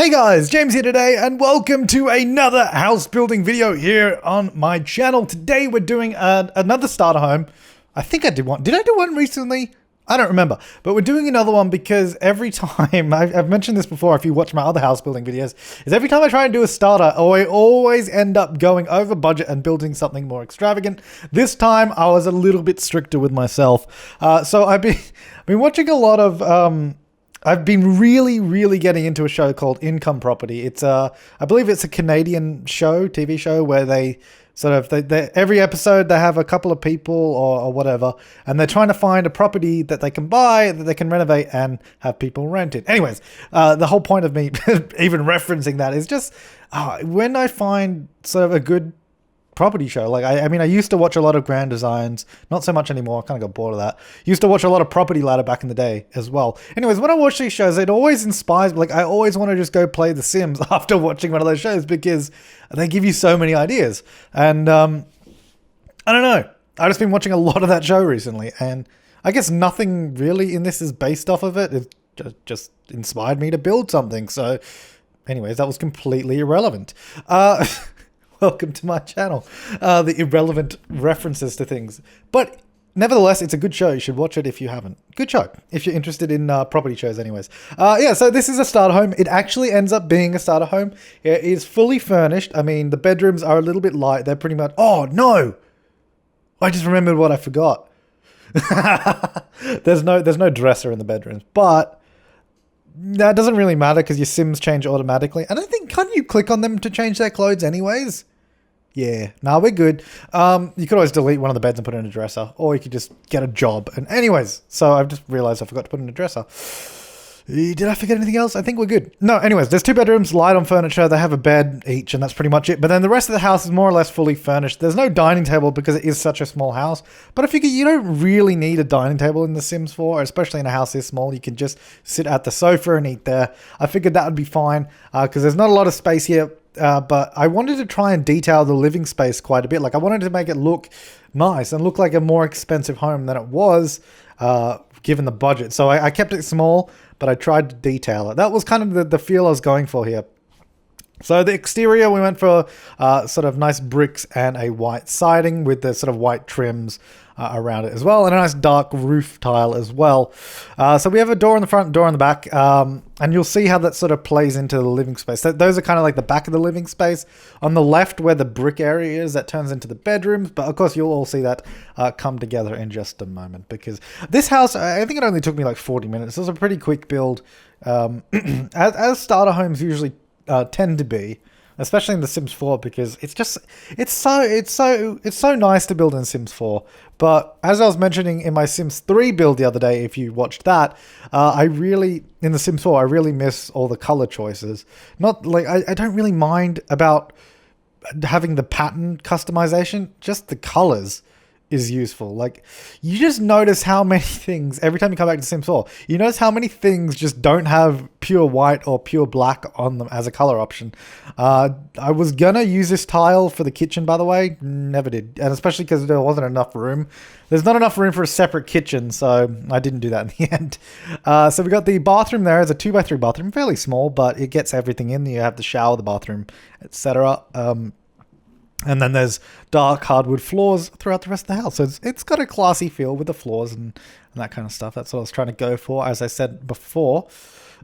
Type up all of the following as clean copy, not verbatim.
Hey guys, James here today and welcome to another house building video here on my channel. Today we're doing another starter home. I think I did one. Did I do one recently? I don't remember, but we're doing another one because every time, I've mentioned this before if you watch my other house building videos, is every time I try and do a starter, I always end up going over budget and building something more extravagant. This time I was a little bit stricter with myself. So I've been watching a lot of... I've been really getting into a show called Income Property. It's I believe it's a Canadian show, TV show, where they sort of, every episode they have a couple of people or whatever, and they're trying to find a property that they can buy, that they can renovate and have people rent it. Anyways, the whole point of me even referencing that is just when I find sort of a good property show. Like, I mean, I used to watch a lot of Grand Designs, not so much anymore. I kind of got bored of that. Used to watch a lot of Property Ladder back in the day as well. Anyways, when I watch these shows, it always inspires me. Like, I always want to just go play The Sims after watching one of those shows because they give you so many ideas. And I don't know. I've just been watching a lot of that show recently, and I guess nothing really in this is based off of it. It just inspired me to build something. So anyways, that was completely irrelevant. Welcome to my channel. The irrelevant references to things. But nevertheless, it's a good show. You should watch it if you haven't. Good show. If you're interested in property shows anyways. Yeah, so this is a starter home. It actually ends up being a starter home. It is fully furnished. I mean, the bedrooms are a little bit light. They're pretty much... Oh, no! I just remembered what I forgot. There's no dresser in the bedrooms. But... that doesn't really matter because your Sims change automatically. I don't think... Can't you click on them to change their clothes anyways? Yeah, no, we're good. You could always delete one of the beds and put in a dresser, or you could just get a job. And anyways, so I've just realized I forgot to put in a dresser. Did I forget anything else? I think we're good. No, anyways, there's 2 bedrooms, light on furniture. They have a bed each, and that's pretty much it. But then the rest of the house is more or less fully furnished. There's no dining table because it is such a small house. But I figure you don't really need a dining table in The Sims 4, especially in a house this small. You can just sit at the sofa and eat there. I figured that would be fine because there's not a lot of space here. But I wanted to try and detail the living space quite a bit. Like, I wanted to make it look nice and look like a more expensive home than it was, given the budget. So I kept it small, but I tried to detail it. That was kind of the feel I was going for here. So the exterior, we went for sort of nice bricks and a white siding with the sort of white trims around it as well, and a nice dark roof tile as well. So we have a door in the front, door in the back, and you'll see how that sort of plays into the living space. Those are kind of like the back of the living space. On the left, where the brick area is, that turns into the bedrooms, but of course you'll all see that come together in just a moment, because this house, I think it only took me like 40 minutes. It was a pretty quick build, as starter homes usually tend to be, especially in The Sims 4, because it's so nice to build in Sims 4. But as I was mentioning in my Sims 3 build the other day, if you watched that, in The Sims 4, I really miss all the color choices. Not like, I don't really mind about having the pattern customization, just the colors is useful. Like, you just notice how many things, every time you come back to Sims 4, you notice how many things just don't have pure white or pure black on them as a color option. I was gonna use this tile for the kitchen, by the way, never did. And especially because there wasn't enough room. There's not enough room for a separate kitchen, so I didn't do that in the end. So we got the bathroom there. It's a 2x3 bathroom, fairly small, but it gets everything in. You have the shower, the bathroom, etc. And then there's dark hardwood floors throughout the rest of the house. So it's got a classy feel with the floors and that kind of stuff. That's what I was trying to go for, as I said before.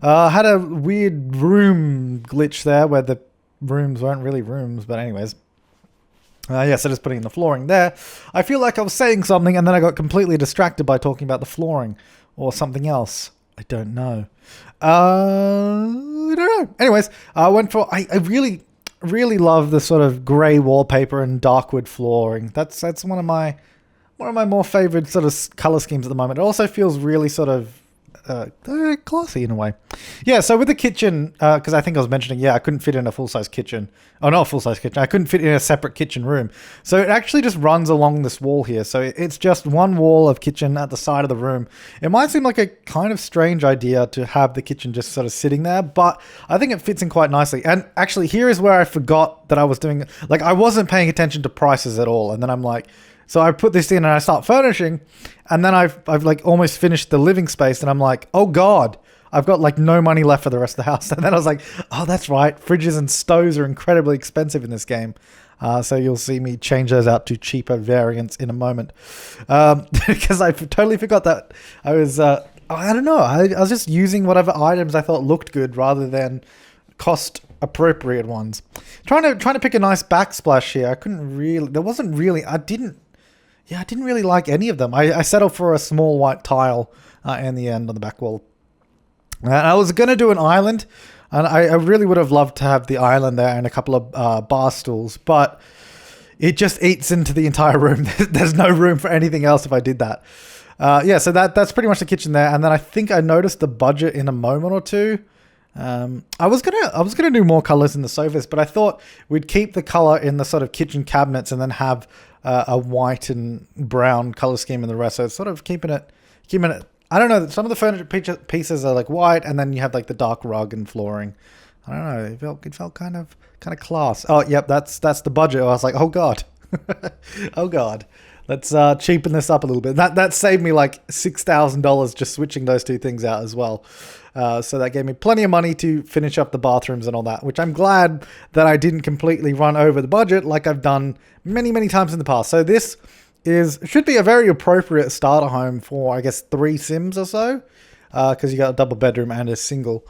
Had a weird room glitch there where the rooms weren't really rooms. But anyways. Yeah, so just putting in the flooring there. I feel like I was saying something and then I got completely distracted by talking about the flooring or something else. I don't know. I don't know. Anyways, I went for... I really love the sort of grey wallpaper and dark wood flooring. That's one of my more favorite sort of color schemes at the moment. It also feels really sort of classy in a way. Yeah, so with the kitchen, because I think I was mentioning, I couldn't fit in a full-size kitchen. Oh, not a full-size kitchen. I couldn't fit in a separate kitchen room. So it actually just runs along this wall here. So it's just one wall of kitchen at the side of the room. It might seem like a kind of strange idea to have the kitchen just sort of sitting there, but I think it fits in quite nicely. And actually, here is where I forgot that I was doing, like, I wasn't paying attention to prices at all. And then I'm like, so I put this in and I start furnishing, and then I've like almost finished the living space, and I'm like, oh God, I've got like no money left for the rest of the house. And then I was like, oh, that's right. Fridges and stoves are incredibly expensive in this game. So you'll see me change those out to cheaper variants in a moment. Because I totally forgot that I was, I don't know. I was just using whatever items I thought looked good rather than cost appropriate ones. Trying to pick a nice backsplash here. I couldn't really, there wasn't really, I didn't really like any of them. I settled for a small white tile in the end on the back wall. And I was going to do an island, and I really would have loved to have the island there and a couple of bar stools, but it just eats into the entire room. There's no room for anything else if I did that. Yeah, so that's pretty much the kitchen there. And then I think I noticed the budget in a moment or two. I was gonna do more colors in the sofas, but I thought we'd keep the color in the sort of kitchen cabinets and then have a white and brown color scheme in the rest. So it's sort of keeping it. I don't know. Some of the furniture pieces are like white, and then you have like the dark rug and flooring. I don't know. It felt kind of class. Oh, yep. That's the budget. I was like, oh god, oh god. Let's cheapen this up a little bit. That saved me like $6,000 just switching those two things out as well. So that gave me plenty of money to finish up the bathrooms and all that, which I'm glad that I didn't completely run over the budget like I've done many, many times in the past. So this should be a very appropriate starter home for, I guess, 3 Sims or so, because you got a double bedroom and a single.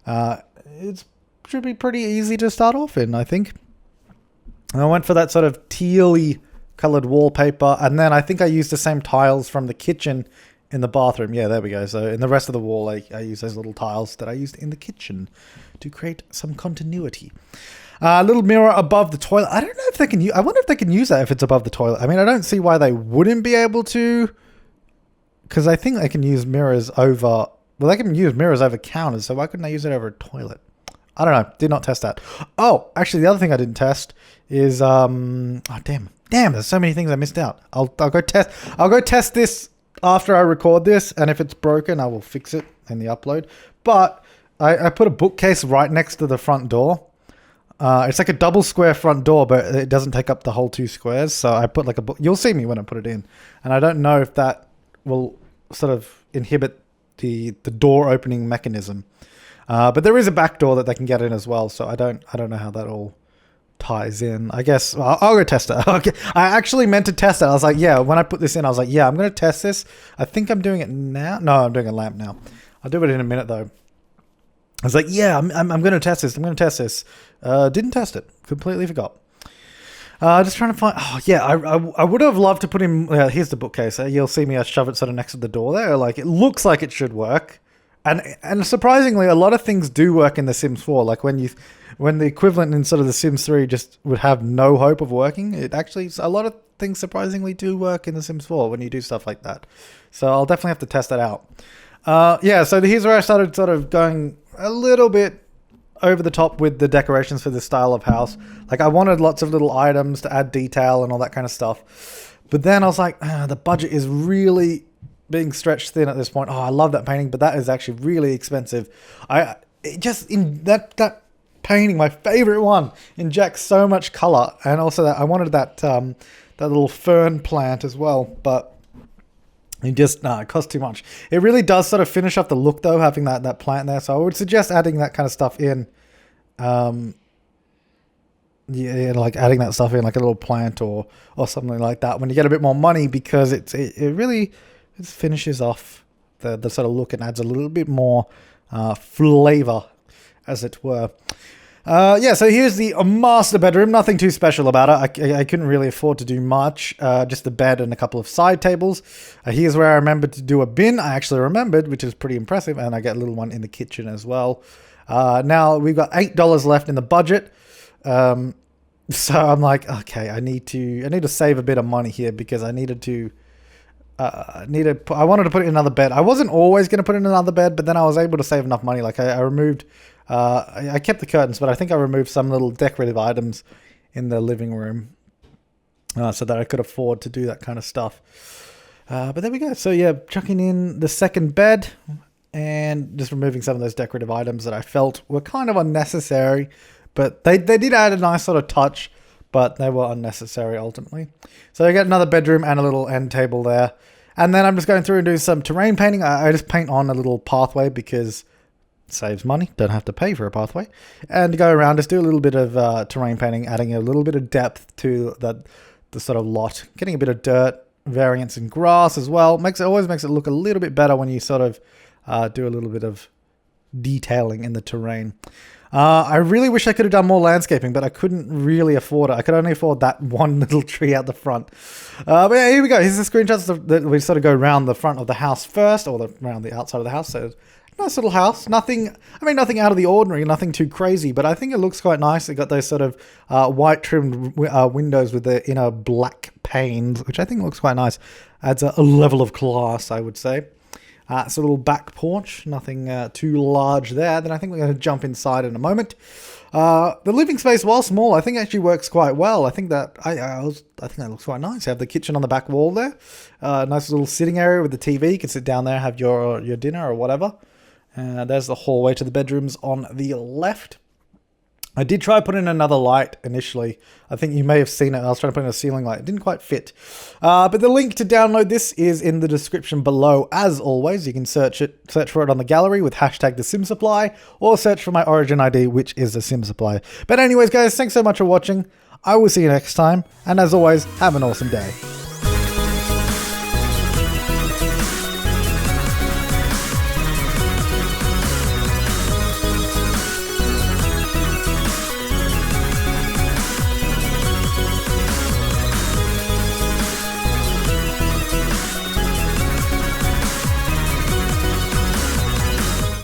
It should be pretty easy to start off in, I think. And I went for that sort of tealy colored wallpaper, and then I think I used the same tiles from the kitchen in the bathroom. Yeah, there we go. So in the rest of the wall, I use those little tiles that I used in the kitchen to create some continuity. A little mirror above the toilet. I don't know if they can use, I wonder if they can use that if it's above the toilet. I mean, I don't see why they wouldn't be able to, because I think they can use mirrors over, well, they can use mirrors over counters, so why couldn't they use it over a toilet? I don't know. Did not test that. Oh, actually, the other thing I didn't test is, oh, damn, there's so many things I missed out. I'll go test this after I record this, and if it's broken, I will fix it in the upload. But I put a bookcase right next to the front door. It's like a double square front door, but it doesn't take up the whole 2 squares. So I put like a book. You'll see me when I put it in, and I don't know if that will sort of inhibit the door opening mechanism. But there is a back door that they can get in as well. So I don't know how that all ties in. I guess I'll go test it. Okay. I actually meant to test it. I was like, yeah, when I put this in, I was like, yeah, I'm going to test this. I think I'm doing it now. No, I'm doing a lamp now. I'll do it in a minute though. I was like, yeah, I'm going to test this. Didn't test it. Completely forgot. Just trying to find. Oh yeah, I would have loved to put in. Here's the bookcase. You'll see me. I shove it sort of next to the door there. Like it looks like it should work, and surprisingly, a lot of things do work in The Sims 4. Like when the equivalent in sort of The Sims 3 just would have no hope of working. It actually, a lot of things surprisingly do work in The Sims 4 when you do stuff like that. So I'll definitely have to test that out. Yeah. So here's where I started sort of going a little bit over the top with the decorations for this style of house. Like I wanted lots of little items to add detail and all that kind of stuff. But then I was like, the budget is really being stretched thin at this point. Oh, I love that painting, but that is actually really expensive. In that painting, my favorite one, injects so much color. And also that I wanted that little fern plant as well, but it costs too much. It really does sort of finish off the look though, having that plant there. So I would suggest adding that kind of stuff in. Like adding that stuff in, like a little plant or something like that when you get a bit more money, because it really finishes off the sort of look and adds a little bit more flavor, as it were. So here's the master bedroom. Nothing too special about it. I couldn't really afford to do much. Just a bed and a couple of side tables. Here's where I remembered to do a bin. I actually remembered, which is pretty impressive. And I get a little one in the kitchen as well. Now we've got $8 left in the budget. So I'm like, okay, I need to save a bit of money here, because I wanted to put in another bed. I wasn't always going to put in another bed, but then I was able to save enough money. Like I removed, I kept the curtains, but I think I removed some little decorative items in the living room, so that I could afford to do that kind of stuff. But there we go. So yeah, chucking in the second bed and just removing some of those decorative items that I felt were kind of unnecessary, but they did add a nice sort of touch, but they were unnecessary ultimately. So I get another bedroom and a little end table there. And then I'm just going through and doing some terrain painting. I just paint on a little pathway, because Saves money, don't have to pay for a pathway. And to go around, just do a little bit of terrain painting, adding a little bit of depth to the sort of lot, getting a bit of dirt, variance in grass as well. Always makes it look a little bit better when you sort of do a little bit of detailing in the terrain. I really wish I could have done more landscaping, but I couldn't really afford it. I could only afford that one little tree out the front. But yeah, here we go. Here's the screenshots that we sort of go around the front of the house first, or around the outside of the house. So nice little house. Nothing out of the ordinary, nothing too crazy, but I think it looks quite nice. It got those sort of white trimmed windows with the inner black panes, which I think looks quite nice. Adds a level of class, I would say. It's a little back porch, nothing too large there. Then I think we're going to jump inside in a moment. The living space, while small, I think actually works quite well. I think that I think that looks quite nice. You have the kitchen on the back wall there. Nice little sitting area with the TV. You can sit down there, have your dinner or whatever. There's the hallway to the bedrooms on the left. I did try putting in another light initially. I think you may have seen it. I was trying to put in a ceiling light. It didn't quite fit. But the link to download this is in the description below. As always, you can search for it on the gallery with hashtag #TheSimSupply, or search for my origin ID, which is the SimSupply. But anyways, guys, thanks so much for watching. I will see you next time. And as always, have an awesome day.